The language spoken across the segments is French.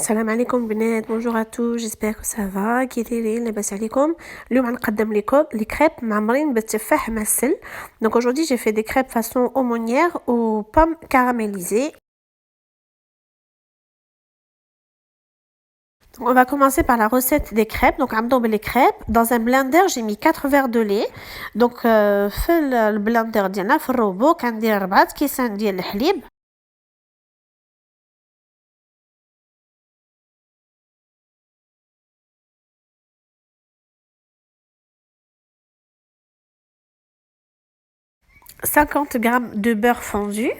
السلام عليكم بنات. بونجور ا تو، جيسبر كو سافا. كي دايرين؟ لاباس عليكم؟ اليوم غنقدم لكم لي كريب معمرين بالتفاح معسل. دونك aujourd'hui j'ai fait des crêpes façon aumônière aux pommes caramélisées. Donc, on va commencer par la recette des crêpes. Donc غنبداو les crêpes. Dans un blender j'ai mis 4 verres de lait. Donc في البلندر ديالنا في الروبو كندير 4 كيسان ديال الحليب. « 50 g de beurre fondu,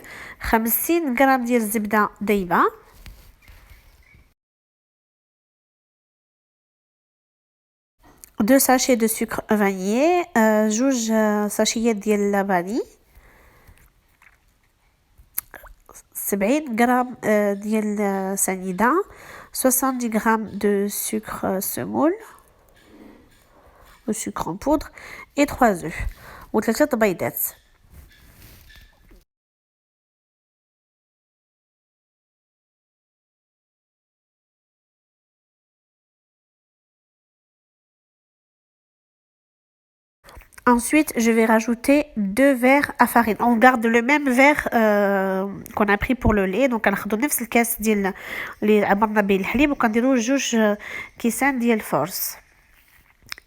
50 g ديال الزبدة دايبة, 2 sachets de sucre vanillé, 2 sachets ديال la vanille, 70 g ديال سنيدة, 70 g de sucre semoule ou sucre en poudre et 3 œufs ou 3 بيضات. Ensuite, je vais rajouter 2 verres à farine. On garde le même verre qu'on a pris pour le lait. Donc, غناخدو نفس الكاس ديال اللي عمرنا به الحليب وكنديرو 2 كيسان ديال الفورس.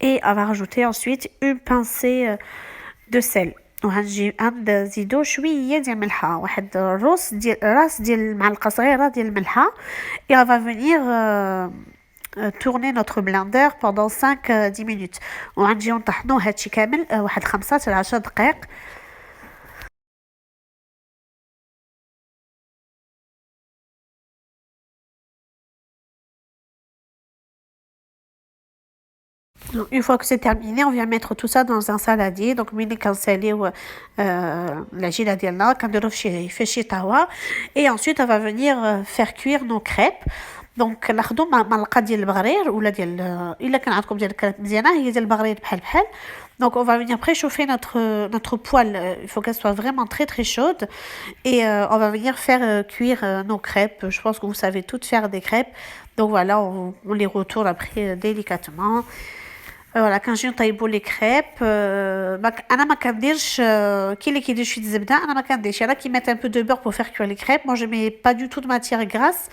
Et on va rajouter ensuite une pincée de sel. وغنزيدو شويه ديال الملحه, واحد راس ديال المعلقه صغيره ديال الملحه. Et on va venir tourner notre blender pendant 5-10 minutes. وغنجيو نطحنو هادشي كامل واحد 5 حتى 10 دقائق. Donc, une fois que c'est terminé, on vient mettre tout ça dans un saladier. Donc, ملي كنساليو العجينه ديالنا كنديرو في شي طاوه. Et ensuite on va venir faire cuire nos crêpes. دونك ناخدو معلقه ديال البغرير ولا ديال الا كان عندكم ديال الكريب مزيانه هي ديال البغرير بحال. Donc on va venir préchauffer notre poêle. Il faut qu'elle soit vraiment très très chaude. Et on va venir faire cuire nos crêpes. Je pense que vous savez toutes faire des crêpes. Donc voilà, on les retourne après délicatement. Voilà, كنجيو نطيبوا لي كريب. انا ما كنديرش كاين اللي كيدير شويه الزبده, انا ما كنديرش. انا كي ميت un peu de beurre pour faire cuire les crêpes. Moi je mets pas du tout de matière grasse.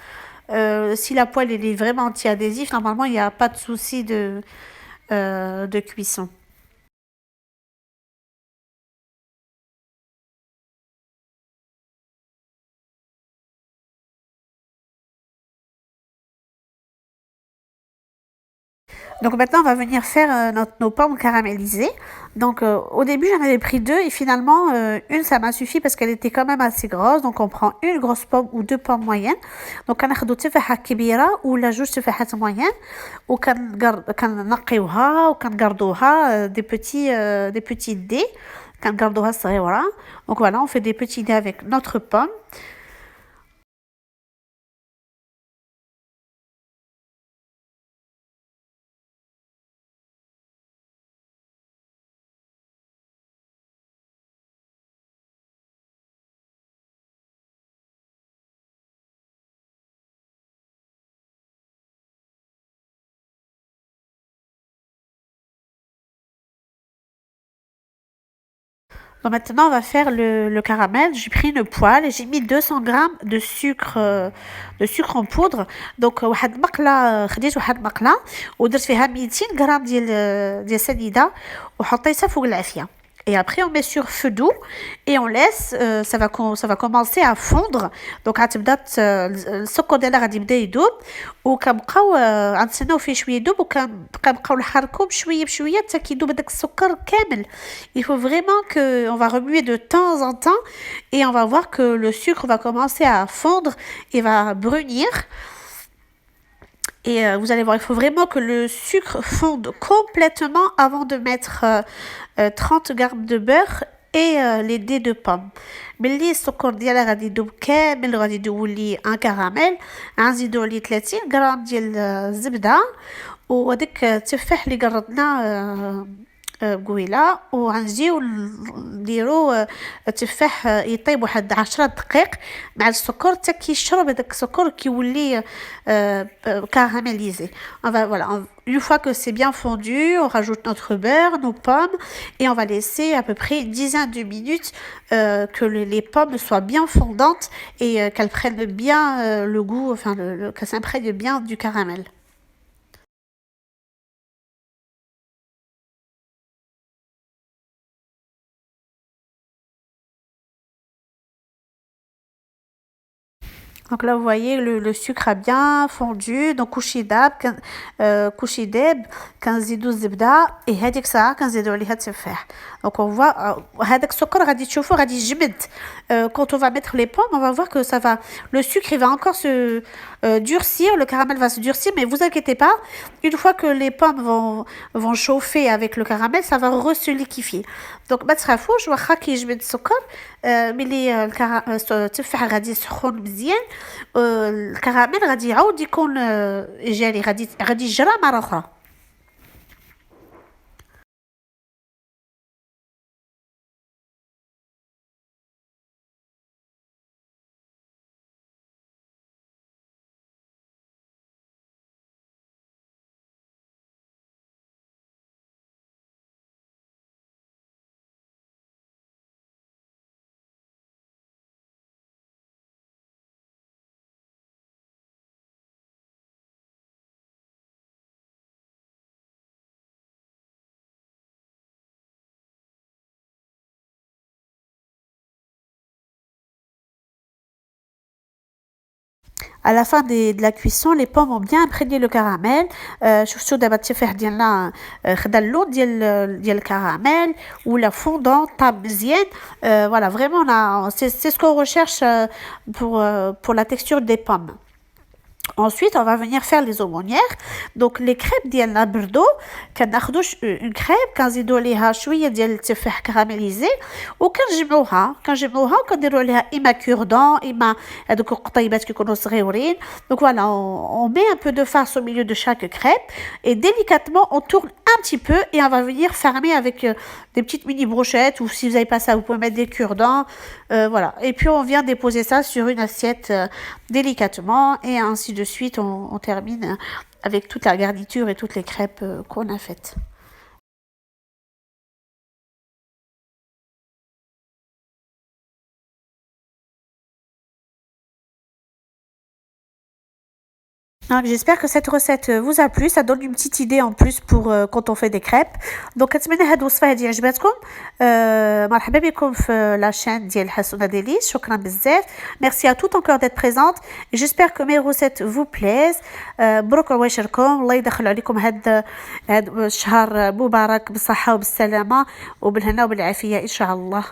Si la poêle elle est vraiment anti-adhésif, normalement il n'y a pas de souci de cuisson. Donc maintenant, on va venir faire nos pommes caramélisées. Donc au début, j'en avais pris 2 et finalement, une, ça m'a suffi parce qu'elle était quand même assez grosse. Donc on prend une grosse pomme ou 2 pommes moyennes. Donc كناخدو تفاحة كبيرة ولا 2 تفاحات moyennes وكنقيوها وكنقردوها des petits dés. كنقردوها صغيرة. Donc voilà, on fait des petits dés avec notre pomme. Donc maintenant, on va faire le caramel. J'ai pris une poêle et j'ai mis 200 g de sucre en poudre. Donc واحد مقله, خديت واحد مقله ودرت فيها 200 g ديال سنيده وحطيتها فوق العافيه. Et après on met sur feu doux et on laisse, ça va commencer à fondre. Donc غتبدا السكر ديالها غادي يبدا يذوب وكنبقاو غنتسناو فيه شويه يذوب وكنبقاو نحركو بشويه بشويه حتى كيذوب داك السكر كامل. Il faut vraiment que on va remuer de temps en temps et on va voir que le sucre va commencer à fondre et va brunir. Et vous allez voir, il faut vraiment que le sucre fonde complètement avant de mettre 30 g de beurre et les dés de pommes. ملي السكر ديالها غادي يذوب كامل وغادي يولي ان كراميل, غنزيدو عليه 30 غرام ديال الزبده وهذاك التفاح اللي قردنا قويله وغنزيو نديرو التفاح يطيب واحد 10 دقائق مع السكر حتى كيشرب هذاك السكر كيولي caramélisé. Voilà, une fois que c'est bien fondu, on rajoute notre beurre, nos pommes et on va laisser à peu près une dizaine de minutes que les pommes soient bien fondantes et qu'elles prennent bien le goût, enfin qu'elles s'imprègnent bien du caramel. Donc là, vous voyez, le sucre a bien fondu. Donc, كوشي داب كنزيدو الزبدة هذيك الساعة كنزيدو عليها التفاح. Donc on voit هذاك السكر غادي تشوفوا غادي يجمد. Quand on va mettre les pommes, on va voir que ça va le sucre il va encore se durcir, le caramel va se durcir, mais vous inquiétez pas, une fois que les pommes vont chauffer avec le caramel, ça va se liquéfier. Donc ما تخافوش واخا كيجمد السكر ملي التفاح غادي يسخن مزيان الكراميل غادي يعاود يكون جاري غادي يجرى مرة أخرى. À la fin de la cuisson, les pommes ont bien imprégné le caramel. شفتوا دابا التفاح ديالنا خدا اللون ديال الكراميل ولا fondant طاب مزيان. Voilà, vraiment c'est ce qu'on recherche pour la texture des pommes. Ensuite, on va venir faire les aumônières. Donc, les crêpes ديالنا بردو كناخدو une crêpe كنزيدو عليها شويه ديال التفاح كراميليزي وكنجمعوها وكنديرو عليها اما كوردون اما هذوك القطيبات كيكونوا صغيورين. Donc voilà, on met un peu de farce au milieu de chaque crêpe et délicatement on tourne un petit peu et on va venir fermer avec des petites mini brochettes ou si vous n'avez pas ça, vous pouvez mettre des cure-dents. Voilà. Et puis on vient déposer ça sur une assiette délicatement et ainsi de suite on termine avec toute la garniture et toutes les crêpes qu'on a faites. Donc, j'espère que cette recette vous a plu. Ça donne une petite idée en plus pour quand on fait des crêpes. Donc, كنتمنى هاد الوصفة هادي عجبتكم. مرحبا بكم في la chaîne ديال حسونة ديليس. شكرا بزاف. Merci à toutes encore d'être présentes. Et j'espère que mes recettes vous plaisent. مبروك عواشركم. الله يدخل عليكم هاد الشهر مبارك بالصحة وبالسلامة وبالهنا وبالعافية إن شاء الله.